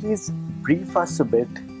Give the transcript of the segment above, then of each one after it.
Please brief us a bit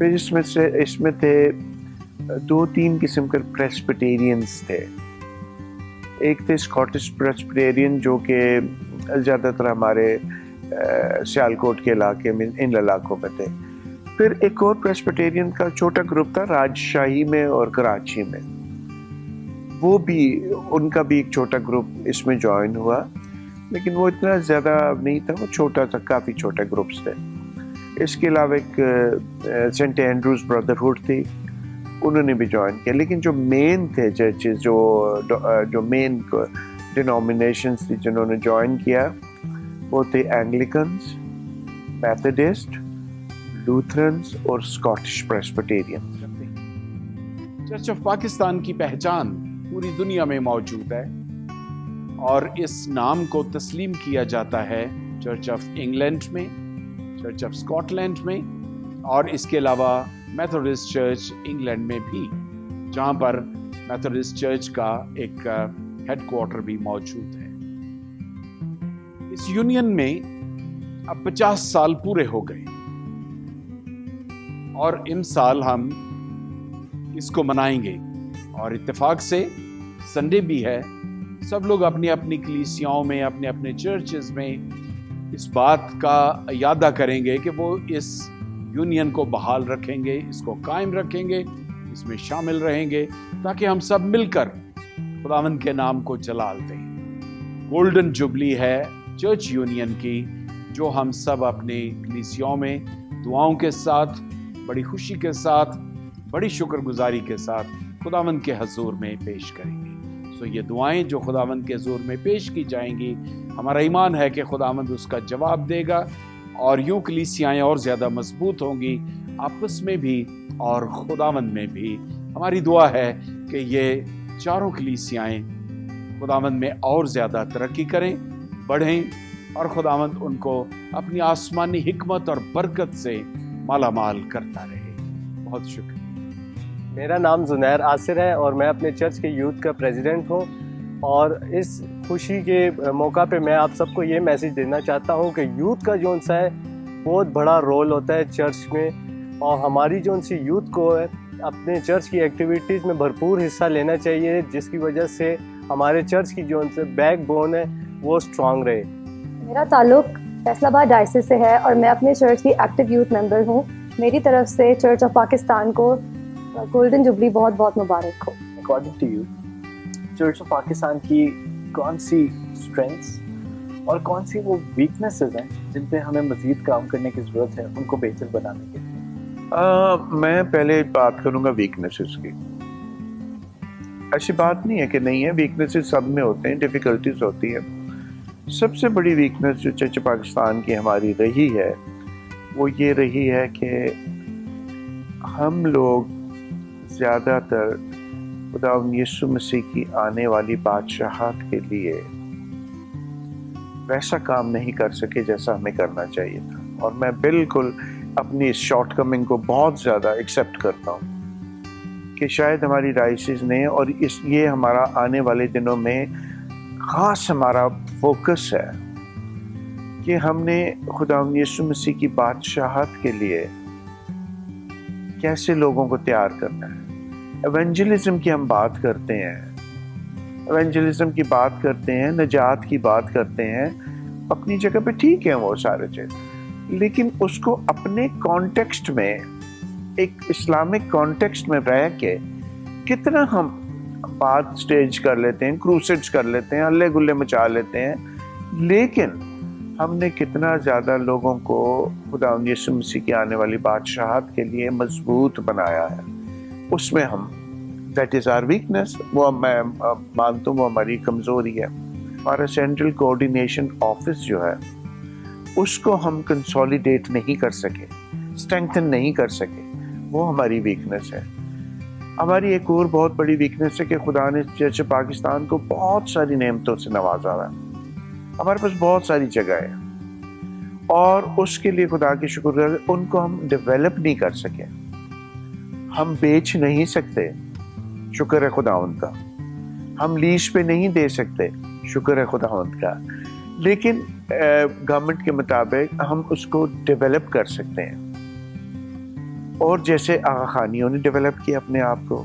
پھر اس میں تھے 2-3 قسم کے پریسبیٹیرینز تھے. ایک تھے اسکاٹش پریسبیٹیرین جو کہ زیادہ تر ہمارے سیالکوٹ کے علاقے میں ان علاقوں میں تھے. پھر ایک اور پریسبیٹیرین کا چھوٹا گروپ تھا راجشاہی میں اور کراچی میں، وہ بھی ان کا بھی ایک چھوٹا گروپ اس میں جوائن ہوا، لیکن وہ اتنا زیادہ نہیں تھا، وہ چھوٹا تھا، کافی چھوٹے گروپس تھے. اس کے علاوہ ایک سینٹ اینڈروز بردرہڈ تھی، انہوں نے بھی جوائن کیا. لیکن جو مین تھے چرچز، جو مین ڈینومینیشنز تھی جنہوں نے جوائن کیا، وہ تھے اینگلیکنز، میتھڈسٹ، لوتھرنز اور Scottish Presbyterian. Church of Pakistan کی پہچان پوری دنیا میں موجود ہے اور اس نام کو تسلیم کیا جاتا ہے چرچ آف انگلینڈ میں، چرچ آف اسکاٹ لینڈ میں، اور اس کے علاوہ میتھوڈسٹ چرچ انگلینڈ میں بھی، جہاں پر میتھوڈسٹ چرچ کا ایک ہیڈ کوارٹر بھی موجود ہے. اس یونین میں اب 50 سال پورے ہو گئے اور ان سال ہم اس کو منائیں گے، اور اتفاق سے سنڈے بھی ہے. سب لوگ اپنی اپنی کلیسیاؤں میں، اپنے اپنے چرچز میں اس بات کا اعادہ کریں گے کہ وہ اس یونین کو بحال رکھیں گے، اس کو قائم رکھیں گے، اس میں شامل رہیں گے، تاکہ ہم سب مل کر خداوند کے نام کو جلال دیں. گولڈن جوبلی ہے چرچ یونین کی، جو ہم سب اپنے کلیسیاؤں میں دعاؤں کے ساتھ، بڑی خوشی کے ساتھ، بڑی شکر گزاری کے ساتھ خداوند کے حضور میں پیش کریں گے. یہ دعائیں جو خداوند کے حضور میں پیش کی جائیں گی، ہمارا ایمان ہے کہ خداوند اس کا جواب دے گا، اور یوں کلیسیائیں اور زیادہ مضبوط ہوں گی آپس میں بھی اور خداوند میں بھی. ہماری دعا ہے کہ یہ چاروں کلیسیائیں خداوند میں اور زیادہ ترقی کریں، بڑھیں، اور خداوند ان کو اپنی آسمانی حکمت اور برکت سے مالا مال کرتا رہے. بہت شکریہ. میرا نام زنیر آصر ہے اور میں اپنے چرچ کے یوتھ کا پریزیڈنٹ ہوں، اور اس خوشی کے موقع پہ میں آپ سب کو یہ میسیج دینا چاہتا ہوں کہ یوتھ کا جو ہے بہت بڑا رول ہوتا ہے چرچ میں، اور ہماری جو یوتھ کو ہے اپنے چرچ کی ایکٹیویٹیز میں بھرپور حصہ لینا چاہیے، جس کی وجہ سے ہمارے چرچ کی جو بیک بون ہے وہ اسٹرانگ رہے. میرا تعلق فیصل آباد ڈائسس سے ہے اور میں اپنے چرچ کی ایکٹیو یوتھ ممبر ہوں. میری طرف سے چرچ آف پاکستان کو گولڈن جوبلی بہت بہت مبارک ہو. According to you, church of Pakistan کی کون سی اسٹرینگس اور کون سی وہ ویکنیسز ہیں جن پہ ہمیں مزید کام کرنے کی ضرورت ہے ان کو بہتر بنانے کے لیے؟ میں پہلے بات کروں گا ویکنیسز کی. ایسی بات نہیں ہے کہ نہیں ہے، ویکنیسز سب میں ہوتے ہیں، ڈیفیکلٹیز ہوتی ہیں. سب سے بڑی ویکنیس جو چرچ پاکستان کی ہماری رہی ہے وہ یہ رہی ہے کہ ہم لوگ زیادہ تر خداوند یسوع مسیح کی آنے والی بادشاہت کے لیے ویسا کام نہیں کر سکے جیسا ہمیں کرنا چاہیے تھا. اور میں بالکل اپنی اس شارٹ کمنگ کو بہت زیادہ ایکسیپٹ کرتا ہوں کہ شاید ہماری ڈائسس نے، اور یہ ہمارا آنے والے دنوں میں خاص ہمارا فوکس ہے کہ ہم نے خداوند یسوع مسیح کی بادشاہت کے لیے کیسے لوگوں کو تیار کرنا ہے. ایونجلزم کی ہم بات کرتے ہیں، ایونجلزم کی بات کرتے ہیں، نجات کی بات کرتے ہیں، اپنی جگہ پہ ٹھیک ہے وہ سارے چیز، لیکن اس کو اپنے کانٹیکسٹ میں، ایک اسلامک کانٹیکسٹ میں رہ کے کتنا ہم بات سٹیج کر لیتے ہیں، کروسیڈز کر لیتے ہیں، ہلے گلے مچا لیتے ہیں، لیکن ہم نے کتنا زیادہ لوگوں کو خداوند یسوع مسیح کی آنے والی بادشاہت کے لیے مضبوط بنایا ہے. اس میں ہم دیٹ از آر ویکنیس، وہ میں مانتا ہوں وہ ہماری کمزوری ہے. ہمارا سینٹرل کوآرڈینیشن آفس جو ہے اس کو ہم کنسولیڈیٹ نہیں کر سکے، اسٹرینتھن نہیں کر سکے، وہ ہماری ویکنیس ہے. ہماری ایک اور بہت بڑی ویکنیس ہے کہ خدا نے چرچ پاکستان کو بہت ساری نعمتوں سے نوازا ہے. ہمارے پاس بہت ساری جگہ ہے اور اس کے لیے خدا کی شکر ہے، ان کو ہم ڈیولپ نہیں کر سکے، ہم بیچ نہیں سکتے، شکر ہے خداوند کا. ہم لیز پہ نہیں دے سکتے، شکر ہے خداوند کا، لیکن گورنمنٹ کے مطابق ہم اس کو ڈیولپ کر سکتے ہیں. اور جیسے آغا خانیوں نے ڈیولپ کیا اپنے آپ کو،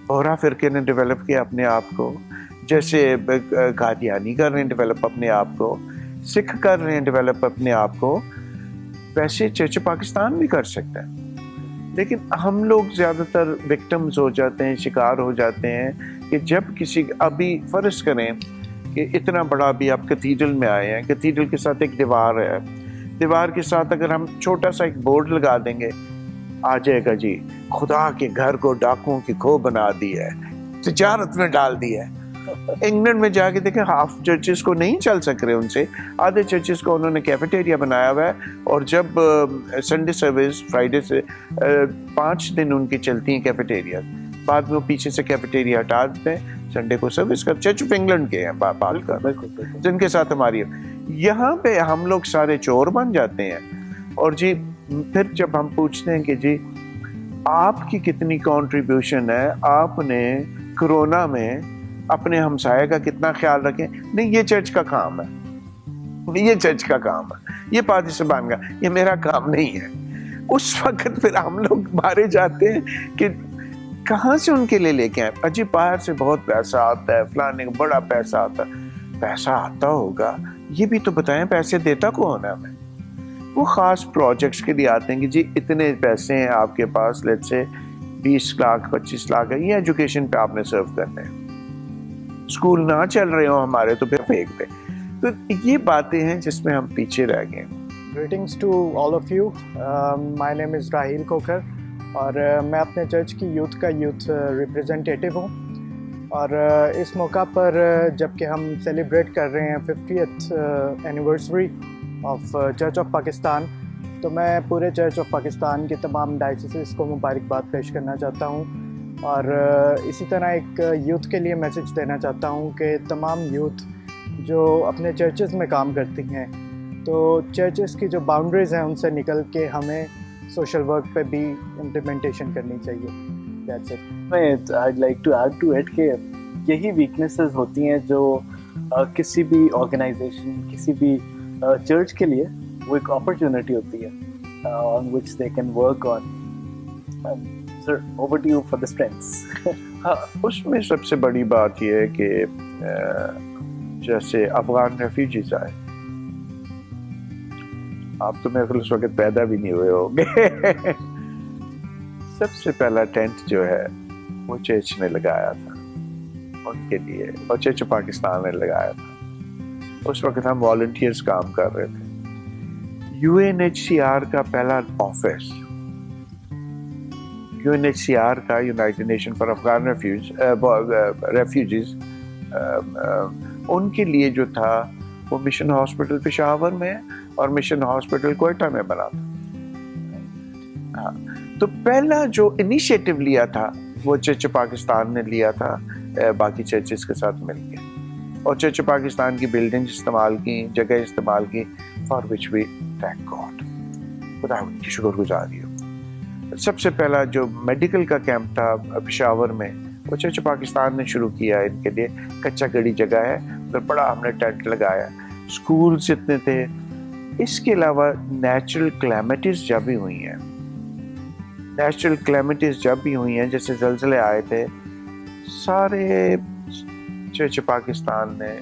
بورا فرقے نے ڈیولپ کیا اپنے آپ کو، جیسے قادیانی کر رہے ہیں ڈیولپ اپنے آپ کو، سکھ کر رہے ہیں ڈیولپ اپنے آپ کو، ویسے چرچ پاکستان بھی کر سکتا ہے. لیکن ہم لوگ زیادہ تر وکٹمز ہو جاتے ہیں، شکار ہو جاتے ہیں کہ جب کسی، ابھی فرض کریں کہ اتنا بڑا بھی آپ کیتھیڈرل میں آئے ہیں، کیتھیڈرل کے ساتھ ایک دیوار ہے، دیوار کے ساتھ اگر ہم چھوٹا سا ایک بورڈ لگا دیں گے، آ جائے گا جی خدا کے گھر کو ڈاکوؤں کی کھو بنا دی ہے، تجارت میں ڈال دی ہے. انگلینڈ میں جا کے دیکھیں ہاف چرچز کو نہیں چل سک رہے ان سے، آدھے چرچز کو انہوں نے کیفیٹیریا بنایا ہوا ہے، اور جب سنڈے سروس فرائیڈے سے 5 دن ان کی چلتی ہیں کیفیٹیریا، بعد میں وہ پیچھے سے کیفیٹیریا ہٹا دیتے ہیں، سنڈے کو سروس کر. چرچ آف انگلینڈ کے ہیں بات کر، جن کے ساتھ ہماری یہاں پہ ہم لوگ سارے چور بن جاتے ہیں. اور جی پھر جب ہم پوچھتے ہیں کہ جی آپ کی کتنی کنٹریبیوشن ہے، آپ نے کرونا میں اپنے ہمسائے کا کتنا خیال رکھیں، نہیں یہ چرچ کا کام ہے، یہ چرچ کا کام ہے، یہ پادری صاحبان کا، یہ میرا کام نہیں ہے. اس وقت پھر ہم لوگ مارے جاتے ہیں کہ کہاں سے ان کے لیے لے کے آئے. اجی باہر سے بہت پیسہ آتا ہے، فلانے کا بڑا پیسہ آتا ہے. پیسہ آتا ہوگا، یہ بھی تو بتائیں پیسے دیتا کون ہے ہمیں؟ وہ خاص پروجیکٹس کے لیے آتے ہیں کہ جی اتنے پیسے ہیں آپ کے پاس، لیٹ سے 20 لاکھ 25 لاکھ ہے، یہ ایجوکیشن پہ آپ نے سرو کرنے ہیں. اسکول نہ چل رہے ہوں ہمارے تو پھر پھینک دیں. تو یہ باتیں ہیں جس میں ہم پیچھے رہ گئے. Greetings to all of you. My name is Rahil Kokar اور میں اپنے چرچ کی یوتھ کا ریپریزنٹیٹیو ہوں. اور اس موقع پر جب کہ ہم سیلیبریٹ کر رہے ہیں 50th anniversary of church of Pakistan, تو میں پورے چرچ آف پاکستان کے تمام ڈائسیسز کو مبارکباد پیش کرنا چاہتا ہوں. اور اسی طرح ایک یوتھ کے لیے میسج دینا چاہتا ہوں کہ تمام یوتھ جو اپنے چرچز میں کام کرتی ہیں، تو چرچز کی جو باؤنڈریز ہیں ان سے نکل کے ہمیں سوشل ورک پہ بھی امپلیمنٹیشن کرنی چاہیے. That's it. I'd like to add to it کہ یہی ویکنیسز ہوتی ہیں جو کسی بھی آرگنائزیشن، کسی بھی چرچ کے لیے وہ ایک اپرچونٹی ہوتی ہے on which they can work on. Sir, over to you for the strengths. ہاں، اس میں سب سے بڑی بات یہ ہے کہ جیسے افغان ریفیوجیز آئے، آپ تو میرے خیال اس وقت پیدا بھی نہیں ہوئے ہوں گے. سب سے پہلا ٹینٹ جو ہے وہ چرچ نے لگایا تھا ان کے لیے، اور چرچ پاکستان نے لگایا تھا. اس وقت ہم والنٹیئرز کام کر رہے تھے. UNHCR کا پہلا آفس، UNHCR کا United Nation for Afghan refugees, ان کے لیے جو تھا وہ مشن ہاسپٹل پشاور میں اور مشن ہاسپٹل کوئٹہ میں بنا تھا. تو پہلا جو انیشیٹو لیا تھا وہ چرچ پاکستان نے لیا تھا باقی چرچز کے ساتھ مل کے، اور چرچ پاکستان کی بلڈنگ استعمال کی، جگہ استعمال کی، for which we thank God, خدا ان کی شکر گزاری ہو. سب سے پہلا جو میڈیکل کا کیمپ تھا پشاور میں وہ چرچ پاکستان نے شروع کیا ہے. ان کے لیے کچا گڑی جگہ ہے، ادھر بڑا ہم نے ٹینٹ لگایا. اسکولس اتنے تھے. اس کے علاوہ نیچرل کلیمٹیز جب بھی ہوئی ہیں، نیچرل کلیمٹیز جب بھی ہوئی ہیں، جیسے زلزلے آئے تھے، سارے چرچ پاکستان نے،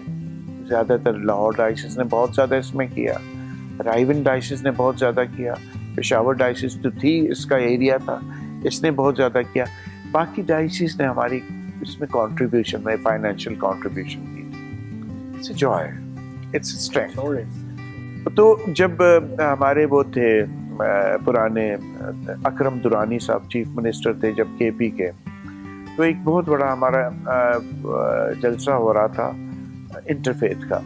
زیادہ تر لاہور ڈائسس نے بہت زیادہ اس میں کیا، رائیون ڈائسس نے بہت زیادہ کیا، پشاور ڈائسس تو تھی اس کا ایریا تھا، اس نے بہت زیادہ کیا. باقی ڈائسس نے ہماری اس میں کنٹریبیوشن میں فائنینشیل کنٹریبیوشن کی. It's a joy, it's a strength. تو جب ہمارے وہ تھے پرانے اکرم درانی صاحب چیف منسٹر تھے جب KP کے، تو ایک بہت بڑا ہمارا جلسہ ہو رہا تھا انٹرفیتھ کا.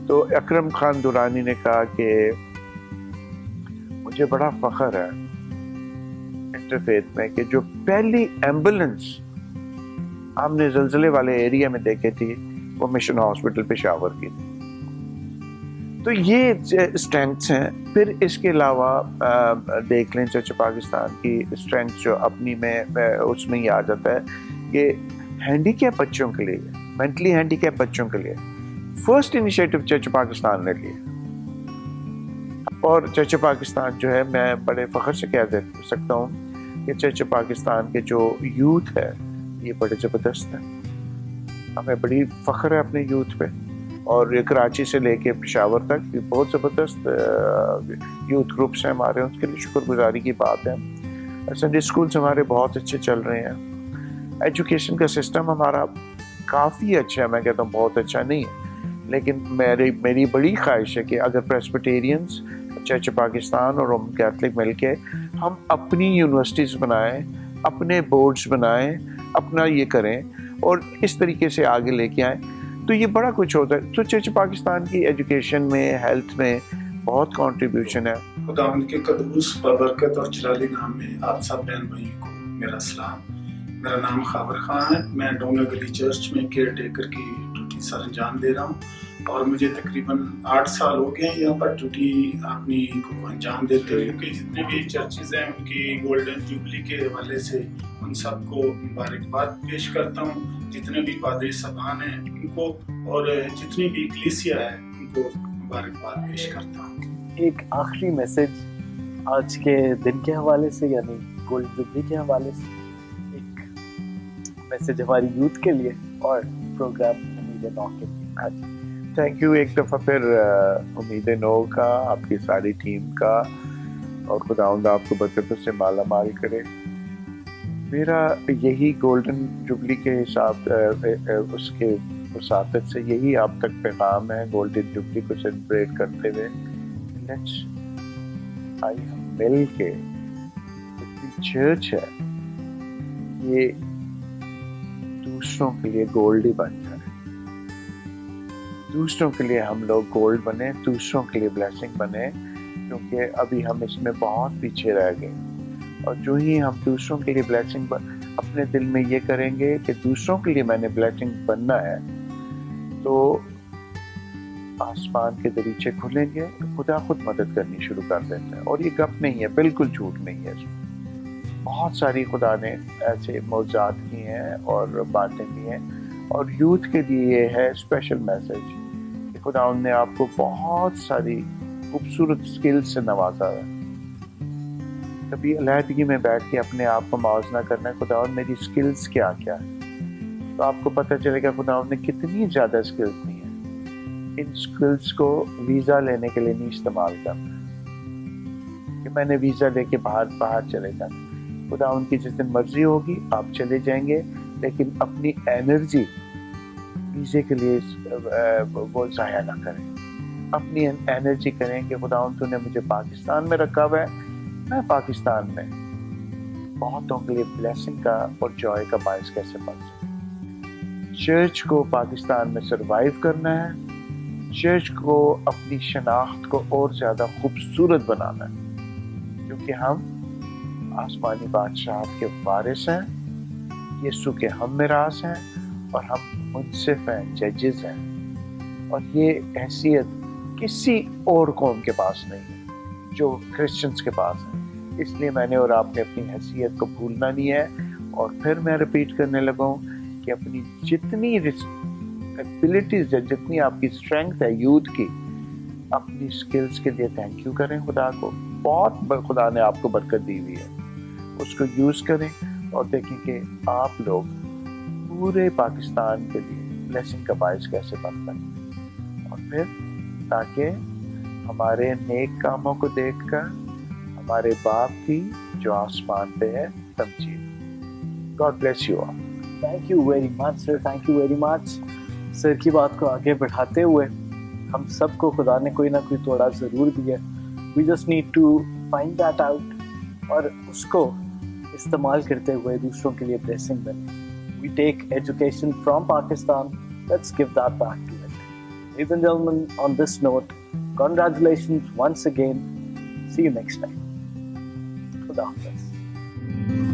تو اکرم خان درانی نے کہا کہ مجھے بڑا فخر ہے انٹرفیتھ میں کہ جو پہلی ایمبولنس ہم نے زلزلے والے ایریا میں دیکھی تھی وہ مشن ہاسپٹل پشاور کی تھی. تو یہ اسٹرینگس ہیں. پھر اس کے علاوہ دیکھ لیں چرچ پاکستان کی اسٹرینگس جو اپنی میں اس میں ہی آ جاتا ہے کہ ہینڈی کیپ بچوں کے لیے، مینٹلی ہینڈی کیپ بچوں کے لیے فرسٹ انیشیٹو چرچ پاکستان نے لیا. اور چرچ پاکستان جو ہے میں بڑے فخر سے کہہ سکتا ہوں کہ چرچ پاکستان کے جو یوتھ ہے یہ بڑے زبردست ہیں. ہمیں بڑی فخر ہے اپنے یوتھ پہ, اور یہ کراچی سے لے کے پشاور تک یہ بہت زبردست یوتھ گروپس ہیں ہمارے, اس کے لیے شکر گزاری کی بات ہے. سنڈے اسکولس ہمارے بہت اچھے چل رہے ہیں. ایجوکیشن کا سسٹم ہمارا کافی اچھا ہے, میں کہتا ہوں بہت اچھا نہیں ہے, لیکن میری بڑی خواہش ہے کہ اگر پریسبیٹیرینز, چرچ پاکستان اور رومن کیتھلک مل کے ہم اپنی یونیورسٹیز بنائیں, اپنے بورڈز بنائیں, اپنا یہ کریں اور اس طریقے سے آگے لے کے آئیں تو یہ بڑا کچھ ہوتا ہے. تو چرچ پاکستان کی ایجوکیشن میں, ہیلتھ میں بہت کنٹریبیوشن ہے. خدا ان کے قدوس بابرکت اور جلالی نام میں آپ سب بہن بھائیوں کو میرا سلام. میرا نام خاور خان ہے. میں ڈونگا گلی چرچ میں کیئر ٹیکر کی ڈیوٹی سر انجام دے رہا ہوں اور مجھے تقریباً 8 سال ہو گئے ہیں یہاں پر ڈیوٹی اپنی کو انجام دیتے ہوئے. کہ جتنے بھی چرچز ہیں ان کی گولڈن جوبلی کے حوالے سے ان سب کو مبارکباد پیش کرتا ہوں. جتنے بھی پادری صاحبان ہیں ان کو اور جتنی بھی کلیسیا ہے ان کو مبارکباد پیش کرتا ہوں. ایک آخری میسج آج کے دن کے حوالے سے, یعنی گولڈن جوبلی کے حوالے سے, ایک میسج ہماری یوتھ کے لیے اور پروگرام امید نو کے لیے. تھینک یو ایک دفعہ پھر امید نو کا, آپ کی ساری ٹیم کا, اور خداوند آپ کو برکتوں سے مالا مال کرے. میرا یہی گولڈن جوبلی کے حساب اس کے وساطت سے یہی آپ تک پیغام ہے. گولڈن جوبلی کو سیلیبریٹ کرتے ہوئے لیٹس آئی ہم مل کے جتنی چرچ ہے یہ دوسروں کے لیے گولڈ ہی بن جائے. دوسروں کے لیے ہم لوگ گولڈ بنے, دوسروں کے لیے بلیسنگ بنے, کیونکہ ابھی ہم اس میں بہت پیچھے رہ گئے. اور جو ہی ہم دوسروں کے لیے بلیسنگ اپنے دل میں یہ کریں گے کہ دوسروں کے لیے میں نے بلیسنگ بننا ہے, تو آسمان کے دریچے کھلیں گے, خدا خود مدد کرنی شروع کر دیتا ہے. اور یہ گپ نہیں ہے, بالکل جھوٹ نہیں ہے. بہت ساری خدا نے ایسے معجزات کیے ہیں اور باتیں کی ہیں. اور یوتھ کے لیے یہ ہے اسپیشل میسج کہ خدا نے آپ کو بہت ساری خوبصورت سکل سے نوازا ہے. کبھی علیحدگی میں بیٹھ کے اپنے آپ کو موازنہ کرنا ہے, خدا میری سکلز کیا کیا ہے, تو آپ کو پتہ چلے گا خدا نے کتنی زیادہ سکلز دی ہیں. ان سکلز کو ویزا لینے کے لیے نہیں استعمال کرنا کہ میں نے ویزا لے کے باہر چلے جانا. خدا ان کی جس دن مرضی ہوگی آپ چلے جائیں گے, لیکن اپنی انرجی ویزے کے لیے وہ ضائع نہ کریں. اپنی انرجی کریں کہ خدا تو نے مجھے پاکستان میں رکھا ہوا ہے, میں پاکستان میں بہتوں کے لیے بلیسنگ کا اور جوائے کا باعث کیسے بن سکوں. چرچ کو پاکستان میں سروائیو کرنا ہے, چرچ کو اپنی شناخت کو اور زیادہ خوبصورت بنانا ہے, کیونکہ ہم آسمانی بادشاہت کے وارث ہیں, یسوع کے ہم میراث ہیں, اور ہم منصف ہیں, ججز ہیں. اور یہ حیثیت کسی اور قوم کے پاس نہیں ہے جو کرسچنز کے پاس ہے. اس لیے میں نے اور آپ نے اپنی حیثیت کو بھولنا نہیں ہے. اور پھر میں ریپیٹ کرنے لگا ہوں کہ اپنی جتنی ایبلٹیز ہے, جتنی آپ کی اسٹرینگتھ ہے یوتھ کی, اپنی اسکلز کے لیے تھینک یو کریں خدا کو. بہت خدا نے آپ کو برکت دی ہوئی ہے, اس کو یوز کریں اور دیکھیں کہ آپ لوگ پورے پاکستان کے لیے بلیسنگ کا باعث کیسے بنتا ہے. اور پھر تاکہ ہمارے نیک کاموں کو دیکھ کر ہمارے باپ کی جو آسمان پہ ہے تمجید. God bless you all. Thank you very much sir, thank you very much. سر کی بات کو آگے بڑھاتے ہوئے ہم سب کو خدا نے کوئی نہ کوئی توڑا ضرور دیا. We just need to find that out اور اس کو استعمال کرتے ہوئے دوسروں کے لیے بلیسنگ بنے. We take education from Pakistan, let's give that back to it. Ladies and gentlemen, on this note, congratulations once again. See you next time. Khuda Hafiz.